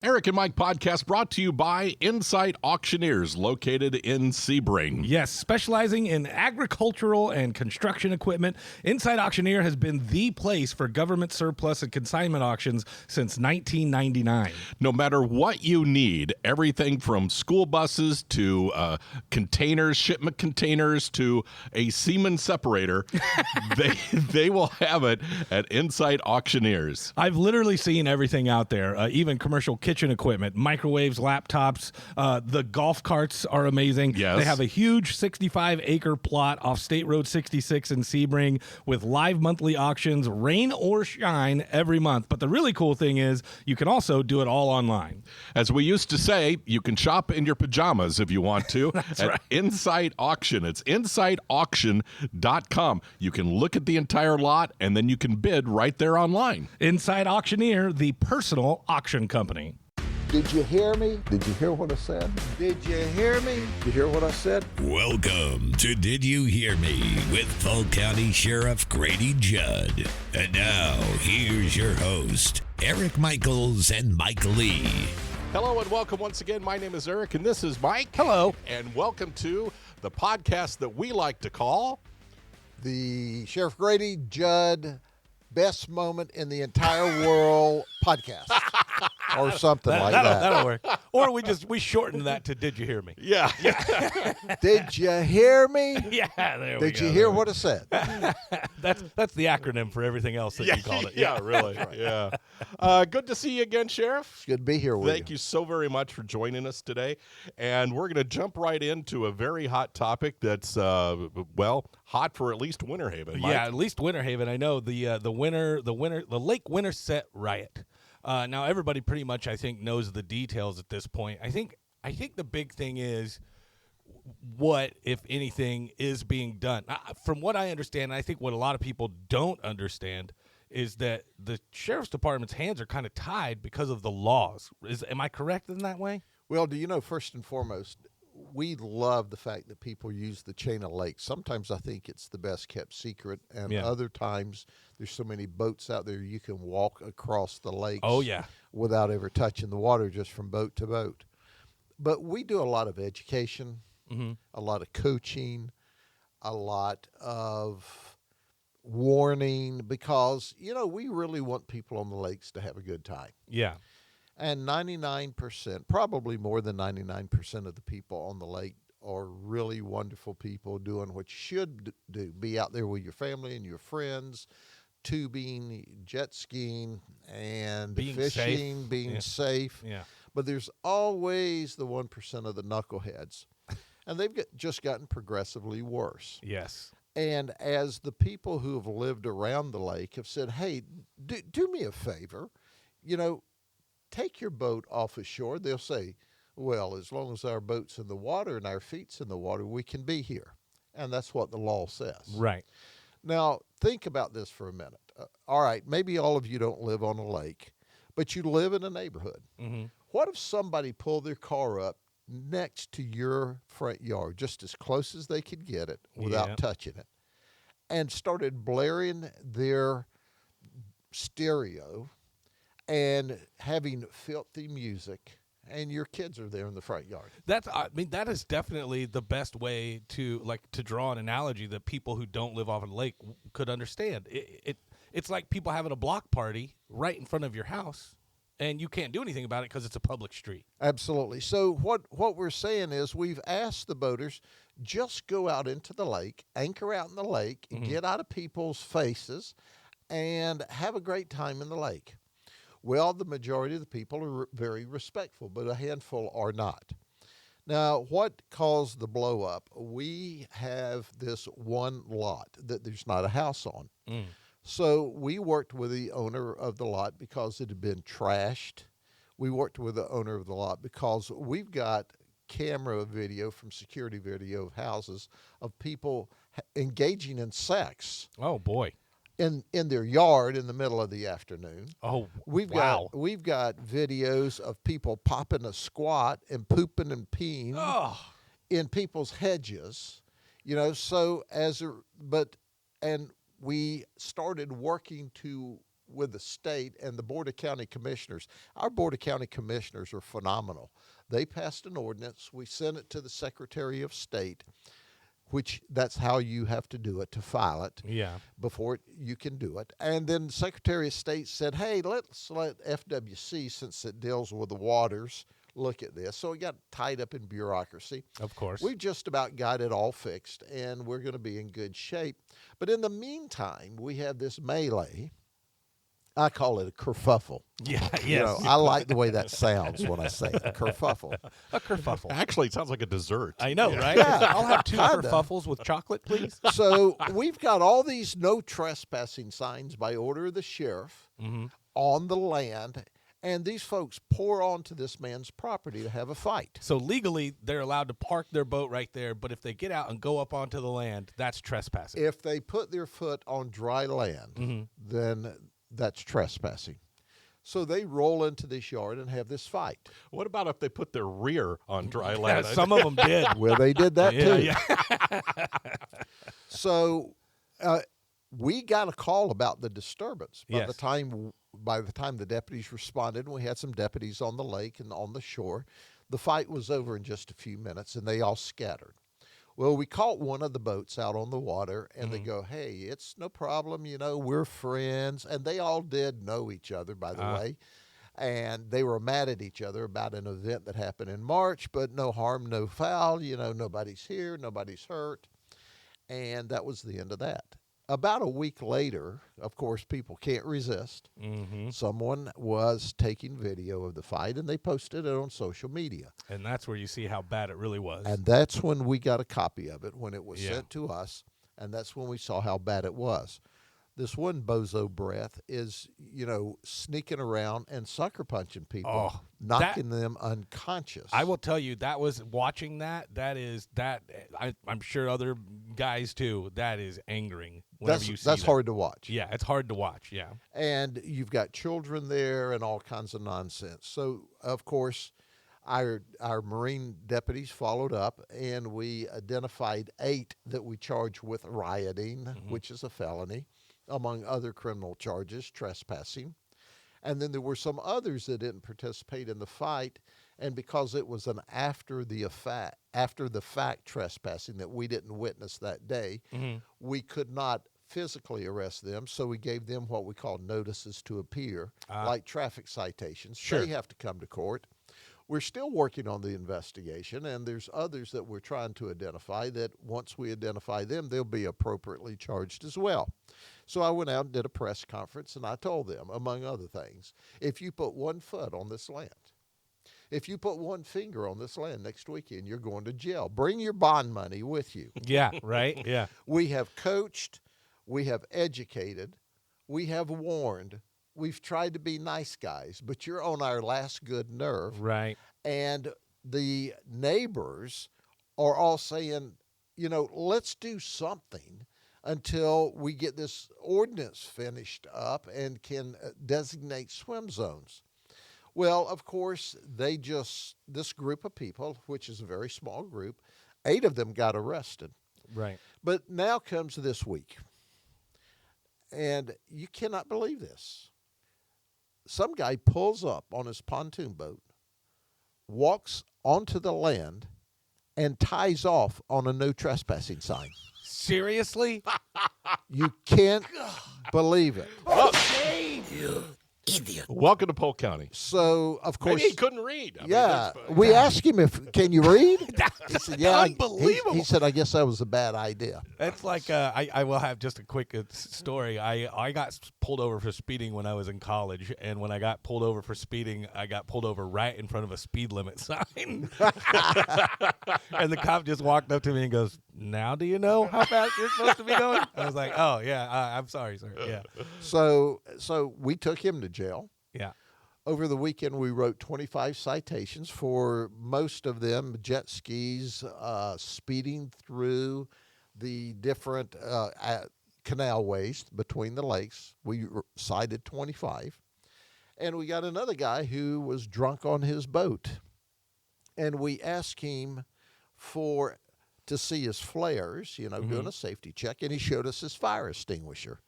Eric and Mike podcast brought to you by Insight Auctioneers, located in Sebring. Yes, specializing in agricultural and construction equipment, Insight Auctioneer has been the place for government surplus and consignment auctions since 1999. No matter what you need, everything from school buses to containers, shipment containers to a semen separator, they will have it at Insight Auctioneers. I've literally seen everything out there, even commercial kitchen equipment, microwaves, laptops. The golf carts are amazing. Yes. They have a huge 65-acre plot off State Road 66 in Sebring with live monthly auctions, rain or shine, every month. But the really cool thing is you can also do it all online. As we used to say, you can shop in your pajamas if you want to at right. Insight Auction. It's insightauction.com. You can look at the entire lot, and then you can bid right there online. Insight Auctioneer, the personal auction company. Did you hear me? Did you hear what I said? Did you hear me? Did you hear what I said? Welcome to Did You Hear Me with Polk County Sheriff Grady Judd. And now, here's your host, Eric Michaels and Mike Lee. Hello and welcome once again. My name is Eric, and this is Mike. Hello. And welcome to the podcast that we like to call The Sheriff Grady Judd Best Moment in the Entire World podcast. Or something like that. That'll work. Or we shortened that to Did You Hear Me? Yeah. Did you hear me? Yeah, there we go. Did you hear what I said? That's the acronym for everything else that you called it. Yeah, really. Yeah. Good to see you again, Sheriff. It's good to be here with you. Thank you so very much for joining us today. And we're going to jump right into a very hot topic that's, hot for at least Winter Haven. Mike. Yeah, at least Winter Haven. I know the Lake Winterset riot. Now everybody pretty much, I think, knows the details at this point. I think the big thing is what, if anything, is being done. From what I understand, and I think what a lot of people don't understand, is that the Sheriff's Department's hands are kind of tied because of the laws. Am I correct in that way? Well, do you know, first and foremost, we love the fact that people use the chain of lakes. Sometimes I think it's the best kept secret, and other times there's so many boats out there you can walk across the lakes without ever touching the water, just from boat to boat. But we do a lot of education, a lot of coaching, a lot of warning, because, we really want people on the lakes to have a good time. Yeah. And 99%, probably more than 99% of the people on the lake are really wonderful people doing what you should do. Be out there with your family and your friends, tubing, jet skiing, and being fishing, safe. being safe. Yeah. But there's always the 1% of the knuckleheads. And they've just gotten progressively worse. Yes. And as the people who have lived around the lake have said, hey, do me a favor, take your boat off ashore, they'll say, well, as long as our boat's in the water and our feet's in the water, we can be here. And that's what the law says. Right. Now, think about this for a minute. All right, maybe all of you don't live on a lake, but you live in a neighborhood. Mm-hmm. What if somebody pulled their car up next to your front yard, just as close as they could get it without touching it, and started blaring their stereo and having filthy music, and your kids are there in the front yard? That is definitely the best way to draw an analogy that people who don't live off a lake could understand. It's like people having a block party right in front of your house, and you can't do anything about it because it's a public street. Absolutely. So what we're saying is, we've asked the boaters, just go out into the lake, anchor out in the lake, get out of people's faces, and have a great time in the lake. Well, the majority of the people are very respectful, but a handful are not. Now, what caused the blow up? We have this one lot that there's not a house on. So we worked with the owner of the lot because it had been trashed. We worked with the owner of the lot because we've got camera video from security video of houses of people engaging in sex. Oh, boy. In their yard in the middle of the afternoon. Oh, we've got videos of people popping a squat and pooping and peeing in people's hedges, and we started working to with the state and the Board of County Commissioners. Our Board of County Commissioners are phenomenal. They passed an ordinance. We sent it to the Secretary of State, which that's how you have to do it, to file it. Yeah. Before you can do it. And then the Secretary of State said, hey, let's let FWC, since it deals with the waters, look at this. So it got tied up in bureaucracy. Of course. We've just about got it all fixed, and we're going to be in good shape. But in the meantime, we have this melee. I call it a kerfuffle. Yeah, yes. You know, I like the way that sounds when I say it, kerfuffle. A kerfuffle. Actually, it sounds like a dessert. I know, right? Yeah. I'll have 2 Kinda. kerfuffles with chocolate, please. So we've got all these no trespassing signs by order of the sheriff on the land, and these folks pour onto this man's property to have a fight. So legally, they're allowed to park their boat right there, but if they get out and go up onto the land, that's trespassing. If they put their foot on dry land, then that's trespassing. So they roll into this yard and have this fight. What about if they put their rear on dry land? Some of them did. Well, they did that too. Yeah. So we got a call about the disturbance. By Yes. the time the deputies responded, and we had some deputies on the lake and on the shore, the fight was over in just a few minutes, and they all scattered. Well, we caught one of the boats out on the water, and they go, hey, it's no problem, you know, we're friends. And they all did know each other, by the way. And they were mad at each other about an event that happened in March, but no harm, no foul. You know, nobody's here, nobody's hurt. And that was the end of that. About a week later, of course, people can't resist. Someone was taking video of the fight, and they posted it on social media. And that's where you see how bad it really was. And that's when we got a copy of it, when it was Yeah. sent to us, and that's when we saw how bad it was. This one bozo breath is, you know, sneaking around and sucker punching people, Oh, knocking them unconscious. I will tell you, that was watching that. I'm sure other guys too. That is angering. Whenever you see that's that. hard to watch. Yeah, it's hard to watch. Yeah. And you've got children there and all kinds of nonsense. So, of course, our Marine deputies followed up, and we identified 8 that we charged with rioting, which is a felony, among other criminal charges, trespassing. And then there were some others that didn't participate in the fight, and because it was an after the fact trespassing that we didn't witness that day, we could not physically arrest them, so we gave them what we call notices to appear, like traffic citations. Sure. They have to come to court. We're still working on the investigation, and there's others that we're trying to identify that once we identify them, they'll be appropriately charged as well. So I went out and did a press conference, and I told them, among other things, if you put one foot on this land, if you put one finger on this land next weekend, you're going to jail. Bring your bond money with you. Yeah. Right. Yeah. We have coached, we have educated, we have warned. We've tried to be nice guys, but you're on our last good nerve. Right. And the neighbors are all saying, you know, let's do something until we get this ordinance finished up and can designate swim zones. Well, of course, this group of people, which is a very small group, 8 of them got arrested. Right. But now comes this week, and you cannot believe this. Some guy pulls up on his pontoon boat, walks onto the land, and ties off on a no trespassing sign. Seriously? You can't believe it. Idiot. Welcome to Polk County. So, of course, Maybe he couldn't read. I mean, yeah, that's- we asked him can you read? He said, yeah. Unbelievable. He said, I guess that was a bad idea. It's like I will have just a quick story. I got pulled over for speeding when I was in college, and when I got pulled over for speeding, I got pulled over right in front of a speed limit sign. And the cop just walked up to me and goes, "Now do you know how fast you're supposed to be going?" I was like, "Oh yeah, I'm sorry, sir." Yeah, So we took him to jail. yeah. Over the weekend, we wrote 25 citations for most of them jet skis, speeding through the different canalways between the lakes. We cited 25. And we got another guy who was drunk on his boat. And we asked him to see his flares, doing a safety check, and he showed us his fire extinguisher.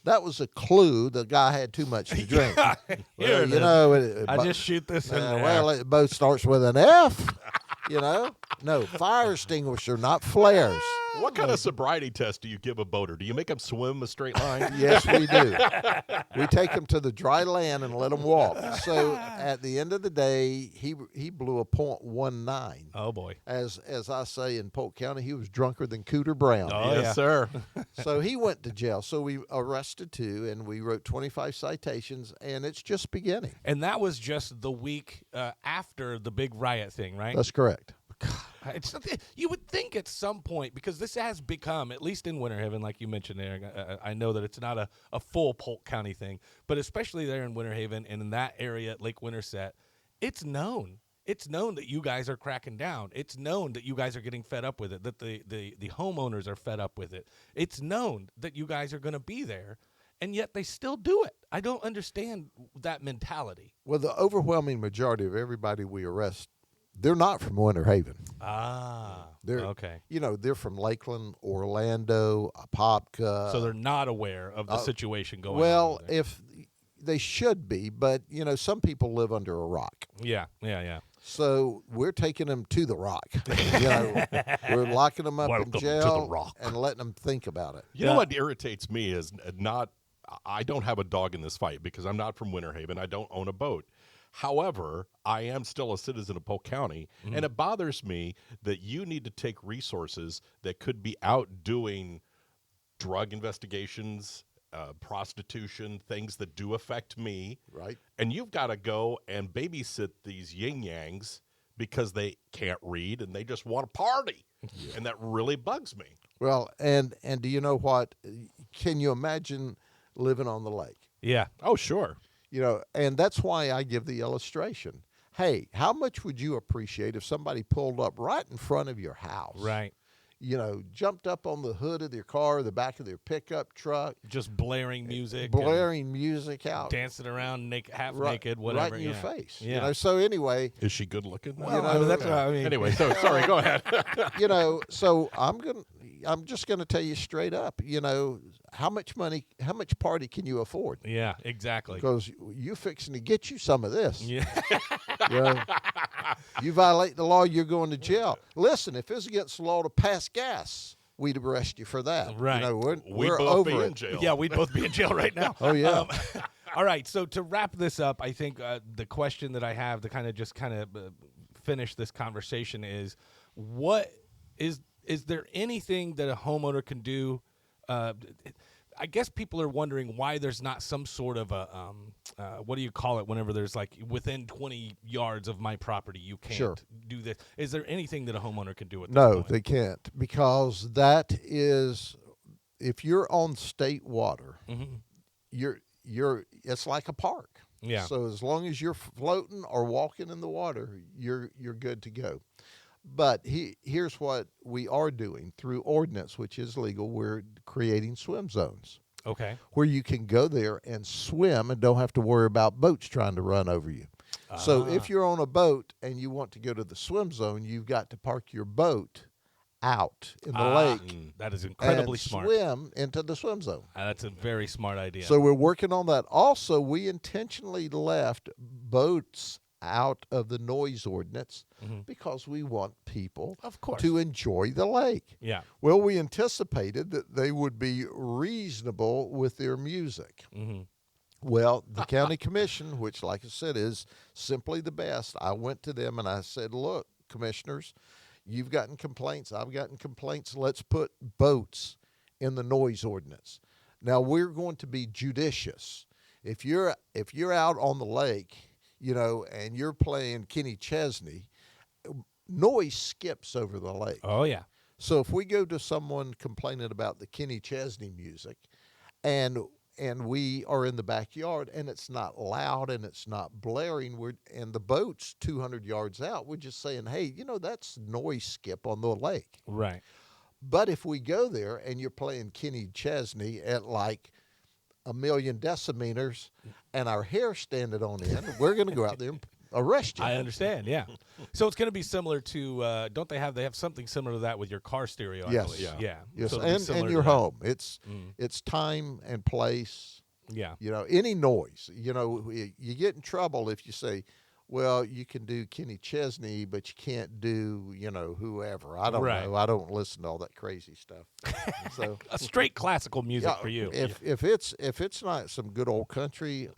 that was a clue the guy had too much to drink. Here Well, it you is. know, I just shoot this in there. well, it both starts with an F. You know, no fire extinguisher, not flares. What kind of sobriety test do you give a boater? Do you make them swim a straight line? Yes, we do. We take them to the dry land and let them walk. So at the end of the day, he blew a .19. Oh boy. As I say in Polk County, he was drunker than Cooter Brown. Oh, Yes, yeah. sir. So he went to jail. So we arrested 2, and we wrote 25 citations, and it's just beginning. And that was just the week after the big riot thing, right? That's correct. You would think at some point, because this has become, at least in Winter Haven, like you mentioned there, I know that it's not a full Polk County thing, but especially there in Winter Haven and in that area at Lake Winterset, it's known. It's known that you guys are cracking down. It's known that you guys are getting fed up with it, that the homeowners are fed up with it. It's known that you guys are going to be there, and yet they still do it. I don't understand that mentality. Well, the overwhelming majority of everybody we arrest, they're not from Winter Haven. Ah, They're okay. You know, they're from Lakeland, Orlando, Apopka. So they're not aware of the situation going on. well, over there. if they should be, but you know, some people live under a rock. Yeah. So we're taking them to the rock. You know, we're locking them up Welcome to in the jail rock. and letting them think about it. You know what irritates me is I don't have a dog in this fight because I'm not from Winter Haven. I don't own a boat. However, I am still a citizen of Polk County, and it bothers me that you need to take resources that could be out doing drug investigations, prostitution, things that do affect me. Right. And you've got to go and babysit these yin-yangs because they can't read and they just want to party. And that really bugs me. Well, and do you know what? Can you imagine living on the lake? Yeah. Oh, sure. You know, and that's why I give the illustration. Hey, how much would you appreciate if somebody pulled up right in front of your house? Right. You know, jumped up on the hood of their car, the back of their pickup truck, Just blaring music. blaring music and out. dancing around half right, naked, whatever. right in your yeah. face. Yeah. You know, so anyway, Is she good looking? Well, You know, I mean, that's what I mean. Anyway, so sorry, go ahead. you know, so I'm just gonna tell you straight up, you know, how much party can you afford? Yeah, exactly. Because you fixing to get you some of this. Yeah. You know, you violate the law, you're going to jail. Listen, if it's against the law to pass gas, we'd arrest you for that. Right. You know, We'd we're both over be it. in jail. Yeah, we'd both be in jail right now. Oh, yeah. All right, so to wrap this up, I think the question that I have to kind of finish this conversation is, what is there anything that a homeowner can do? I guess people are wondering why there's not some sort of a what do you call it whenever there's like within 20 yards of my property you can't Sure. do this. Is there anything that a homeowner can do at this No, point? they can't, because that is, if you're on state water, Mhm. it's like a park. Yeah. So as long as you're floating or walking in the water, you're good to go. But here's what we are doing through ordinance, which is legal. We're creating swim zones Okay. where you can go there and swim and don't have to worry about boats trying to run over you. So if you're on a boat and you want to go to the swim zone, you've got to park your boat out in the lake That is incredibly and smart. swim into the swim zone. That's a very smart idea. So we're working on that. Also, we intentionally left boats out of the noise ordinance because we want people Of course. to enjoy the lake. Yeah. Well, we anticipated that they would be reasonable with their music. Mm-hmm. Well, the county commission, which, like I said, is simply the best, I went to them and I said, look, commissioners, you've gotten complaints, I've gotten complaints, let's put boats in the noise ordinance. Now, we're going to be judicious. If you're out on the lake, you know, and you're playing Kenny Chesney, noise skips over the lake. Oh, yeah. So if we go to someone complaining about the Kenny Chesney music and we are in the backyard and it's not loud and it's not blaring, and the boat's 200 yards out, we're just saying, hey, you know, that's noise skip on the lake. Right. But if we go there and you're playing Kenny Chesney at like 1,000,000 decimeters and our hair standing on end, we're going to go out there arrest you. I understand. Yeah. So it's going to be similar to. Don't they have something similar to that with your car stereo? I Yes. believe. Yeah. Yes, So it'll be and similar your to that. home. It's time and place. Yeah. Any noise. You get in trouble if you say, well, you can do Kenny Chesney, but you can't do, whoever. I don't Right. know. I don't listen to all that crazy stuff. So A straight classical music for you. If it's not some good old country,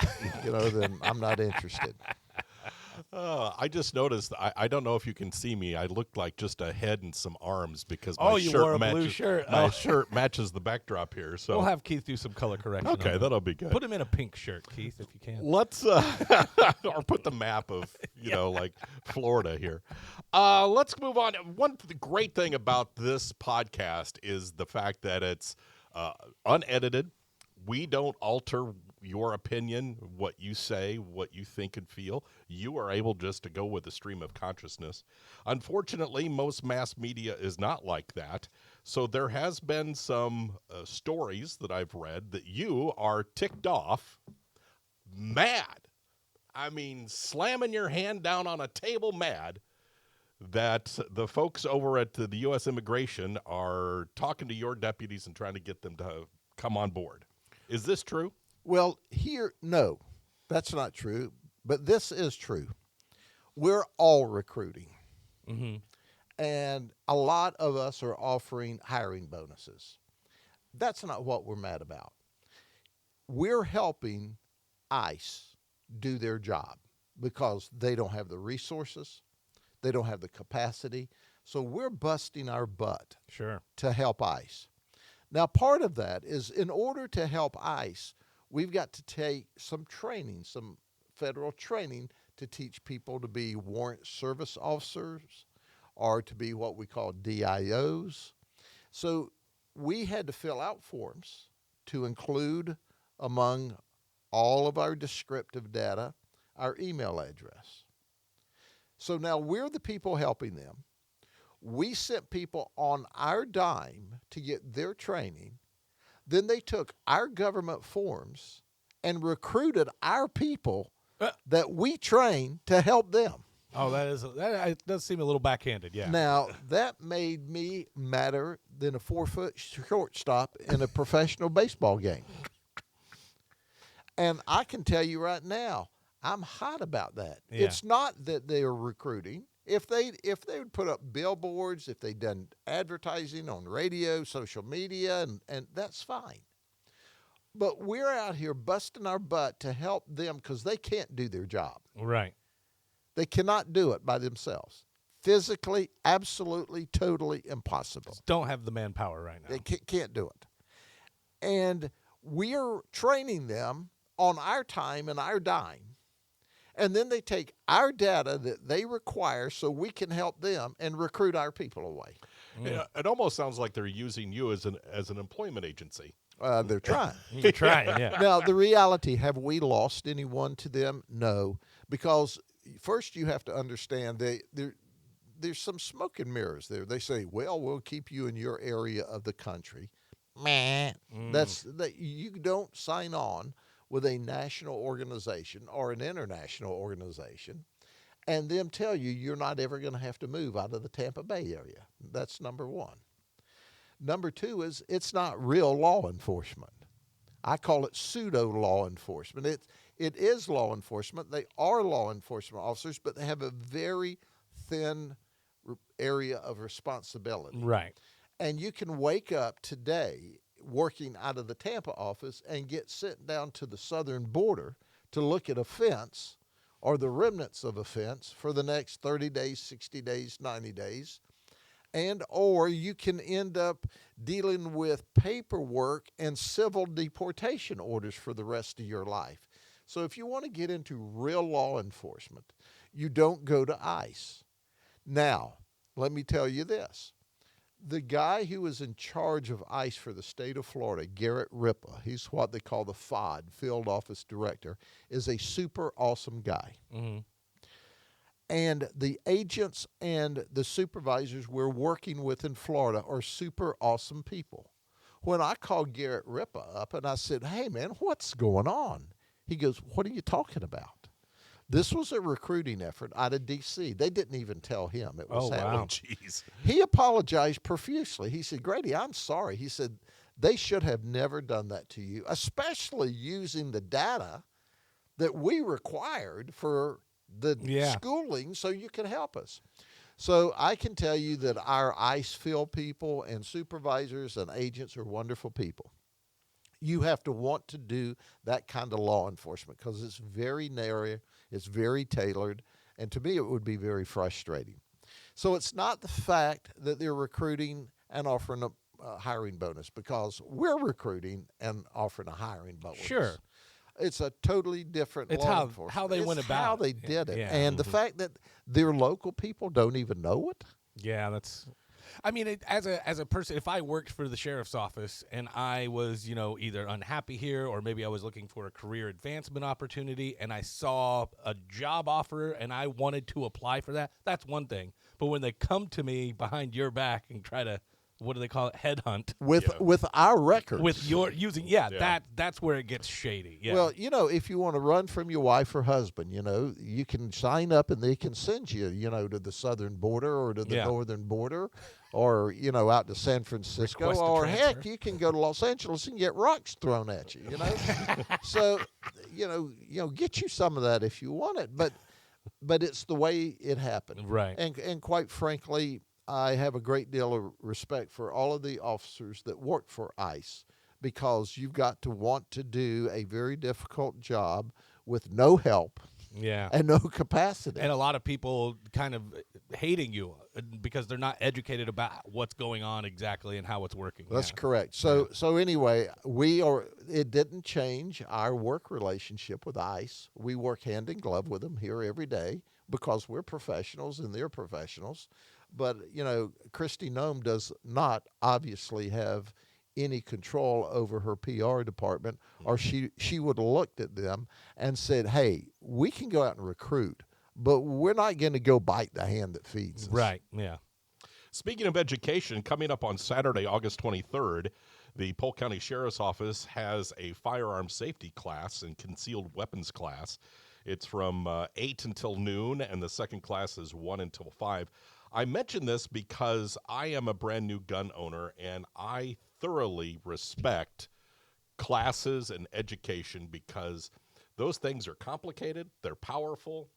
then I'm not interested. I just noticed. I don't know if you can see me. I look like just a head and some arms because my Oh, you shirt wore a matches, blue shirt. My Oh. shirt matches the backdrop here. So We'll have Keith do some color correction. okay, on that. that'll be good. Put him in a pink shirt, Keith, if you can. Let's or put the map of like Florida here. Let's move on. One great thing about this podcast is the fact that it's unedited. We don't alter your opinion, what you say, what you think and feel. You are able just to go with the stream of consciousness. Unfortunately, most mass media is not like that. So there has been some stories that I've read that you are ticked off, mad. I mean, slamming your hand down on a table mad that the folks over at the U.S. Immigration are talking to your deputies and trying to get them to come on board. Is this true? Well, no, that's not true, but this is true. We're all recruiting. Mm-hmm. And a lot of us are offering hiring bonuses. That's not what we're mad about. We're helping ICE do their job because they don't have the resources, they don't have the capacity, so we're busting our butt Sure. to help ICE. Now, part of that is in order to help ICE, we've got to take some training, some federal training to teach people to be warrant service officers or to be what we call DIOs. So we had to fill out forms to include among all of our descriptive data our email address. So now we're the people helping them. We sent people on our dime to get their training. Then they took our government forms and recruited our people that we trained to help them. Oh, that does seem a little backhanded, yeah. Now, that made me madder than a 4-foot shortstop in a professional baseball game. And I can tell you right now, I'm hot about that. Yeah. It's not that they're recruiting. If they would put up billboards, if they'd done advertising on radio, social media, and that's fine. But we're out here busting our butt to help them because they can't do their job. Right. They cannot do it by themselves. Physically, absolutely, totally impossible. Just don't have the manpower right now. They can't do it. And we're training them on our time and our dime. And then they take our data that they require so we can help them and recruit our people away. Yeah, it almost sounds like they're using you as an employment agency. They're trying. You're trying, yeah. Now, the reality, have we lost anyone to them? No. Because first you have to understand there's some smoke and mirrors there. They say, well, we'll keep you in your area of the country. Meh. You don't sign on with a national organization or an international organization and them tell you you're not ever going to have to move out of the Tampa Bay area. That's number one. Number two is it's not real law enforcement. I call it pseudo law enforcement. It is law enforcement. They are law enforcement officers, but they have a very thin area of responsibility. Right. And you can wake up today working out of the Tampa office and get sent down to the southern border to look at a fence or the remnants of a fence for the next 30 days, 60 days, 90 days. And or you can end up dealing with paperwork and civil deportation orders for the rest of your life. So if you want to get into real law enforcement, you don't go to ICE. Now, let me tell you this. The guy who is in charge of ICE for the state of Florida, Garrett Ripa, he's what they call the FOD, Field Office Director, is a super awesome guy. Mm-hmm. And the agents and the supervisors we're working with in Florida are super awesome people. When I called Garrett Ripa up and I said, hey, man, what's going on? He goes, what are you talking about? This was a recruiting effort out of D.C. They didn't even tell him it was Oh, wow. happening. Jeez. He apologized profusely. He said, Grady, I'm sorry. He said, they should have never done that to you, especially using the data that we required for the schooling so you can help us. So I can tell you that our ICE field people and supervisors and agents are wonderful people. You have to want to do that kind of law enforcement because it's very narrow, it's very tailored, and to me it would be very frustrating. So it's not the fact that they're recruiting and offering a hiring bonus, because we're recruiting and offering a hiring bonus. Sure. It's a totally different It's law enforcement. how they went about how it. they did it. Yeah. And the fact that their local people don't even know it. Yeah, that's. I mean, as a person, if I worked for the sheriff's office and I was, either unhappy here or maybe I was looking for a career advancement opportunity and I saw a job offer and I wanted to apply for that, that's one thing. But when they come to me behind your back and try to, what do they call it, headhunt With our records. with your using, that's where it gets shady. Yeah. Well, if you want to run from your wife or husband, you can sign up and they can send you, to the southern border or to the northern border or, out to San Francisco. Request a Or, transfer. heck, you can go to Los Angeles and get rocks thrown at you, So, get you some of that if you want it. But it's the way it happened. Right. And quite frankly, I have a great deal of respect for all of the officers that work for ICE, because you've got to want to do a very difficult job with no help and no capacity. And a lot of people kind of hating you because they're not educated about what's going on exactly and how it's working. That's correct. So anyway, it didn't change our work relationship with ICE. We work hand in glove with them here every day because we're professionals and they're professionals. But, Christy Nome does not obviously have any control over her PR department, or she would have looked at them and said, hey, we can go out and recruit, but we're not going to go bite the hand that feeds us. Right, yeah. Speaking of education, coming up on Saturday, August 23rd, the Polk County Sheriff's Office has a firearm safety class and concealed weapons class. It's from 8 until noon, and the second class is 1 until 5. I mention this because I am a brand new gun owner, and I thoroughly respect classes and education because those things are complicated, they're powerful,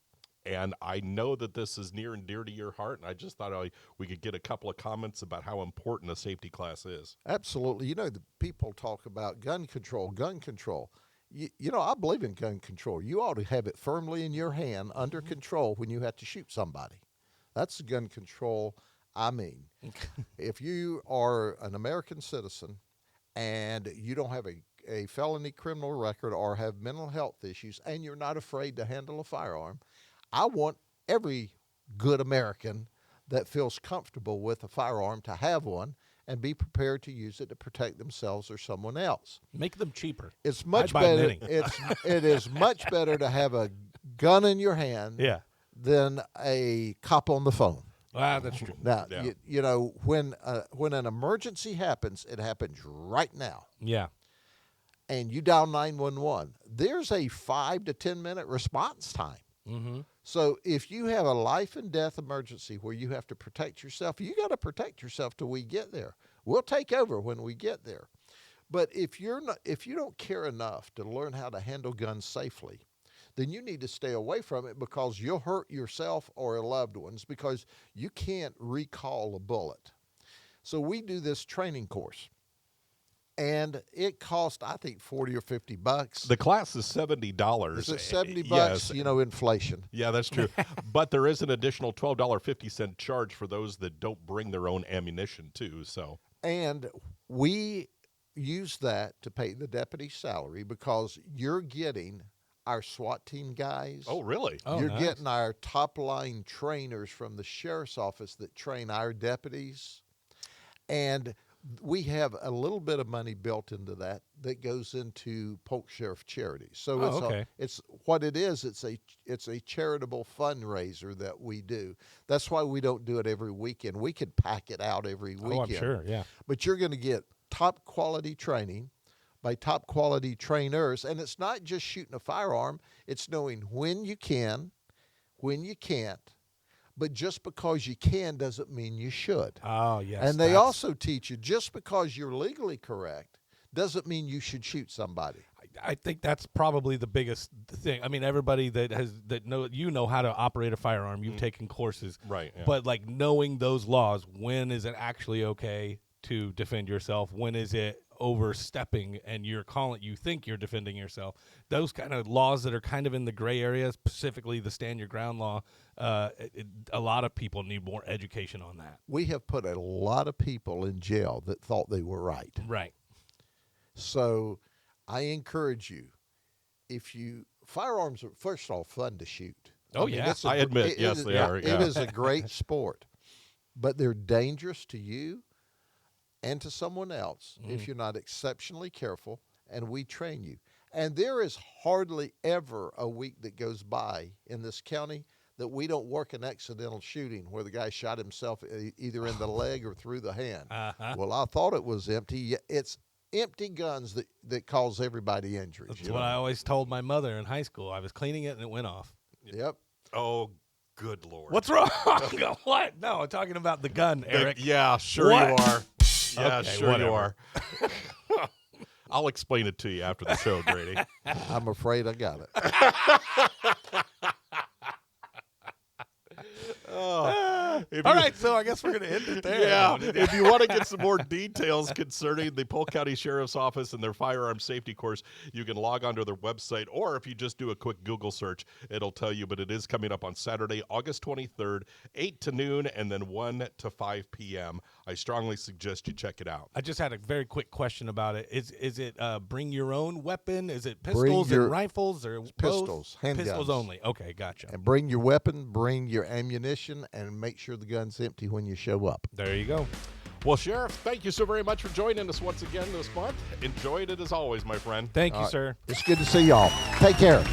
and I know that this is near and dear to your heart, and I just thought we could get a couple of comments about how important a safety class is. Absolutely. The people talk about gun control. I believe in gun control. You ought to have it firmly in your hand, under control, when you have to shoot somebody. That's the gun control I mean. If you are an American citizen and you don't have a felony criminal record or have mental health issues and you're not afraid to handle a firearm, I want every good American that feels comfortable with a firearm to have one and be prepared to use it to protect themselves or someone else. Make them cheaper. It's much I'd buy better. many. It is much better to have a gun in your hand than a cop on the phone. That's true. Now, when an emergency happens, it happens right now. Yeah. And you dial 911. There's a 5 to 10 minute response time. Mm-hmm. So if you have a life and death emergency where you have to protect yourself, you got to protect yourself till we get there. We'll take over when we get there. But if you don't care enough to learn how to handle guns safely, then you need to stay away from it, because you'll hurt yourself or loved ones, because you can't recall a bullet. So we do this training course, and it costs, I think, $40 or $50. The class is $70. Is it $70? Yes. Inflation. Yeah, that's true. But there is an additional $12.50 charge for those that don't bring their own ammunition, too. So, and we use that to pay the deputy's salary, because you're getting our SWAT team guys. Oh, really? Oh, You're nice. getting our top-line trainers from the sheriff's office that train our deputies. And we have a little bit of money built into that goes into Polk Sheriff Charities. So it's what it is. It's a charitable fundraiser that we do. That's why we don't do it every weekend. We could pack it out every weekend. Oh, I'm sure, yeah. But you're going to get top quality training, by top quality trainers. And it's not just shooting a firearm, it's knowing when you can, when you can't. But just because you can doesn't mean you should. Oh, yes. And they also teach you just because you're legally correct doesn't mean you should shoot somebody. I think that's probably the biggest thing. I mean, everybody that know how to operate a firearm, you've taken courses, Right, yeah. But like knowing those laws, when is it actually okay to defend yourself? When is it overstepping and you think you're defending yourself? Those kind of laws that are kind of in the gray area, specifically the stand your ground law. A lot of people need more education on that. We have put a lot of people in jail that thought they were right. Right. So I encourage you, firearms are, first of all, fun to shoot. Oh, yeah. I admit, yes, they are. Yeah. It is a great sport, but they're dangerous to you and to someone else if you're not exceptionally careful, and we train you. And there is hardly ever a week that goes by in this county that we don't work an accidental shooting where the guy shot himself either in the leg or through the hand. Well, I thought it was empty. It's empty guns that cause everybody injuries. That's what I always told my mother in high school. I was cleaning it and it went off. Yep. Oh, good Lord. What's wrong? What? No, I'm talking about the gun, Eric. Yeah, sure What? you are. Yeah, Okay, sure you whatever. are. I'll explain it to you after the show, Grady. I'm afraid I got it. All right, so I guess we're going to end it there. Yeah, if you want to get some more details concerning the Polk County Sheriff's Office and their firearm safety course, you can log onto their website, or if you just do a quick Google search, it'll tell you. But it is coming up on Saturday, August 23rd, 8 to noon, and then 1 to 5 p.m. I strongly suggest you check it out. I just had a very quick question about it. Is it bring your own weapon? Is it pistols and rifles or pistols, both? handguns. Pistols only. Okay, gotcha. And bring your weapon, bring your ammunition, and make sure the gun's empty when you show up. There you go. Well, Sheriff, thank you so very much for joining us once again this month. Enjoyed it as always, my friend. Thank you, sir. It's good to see y'all. Take care.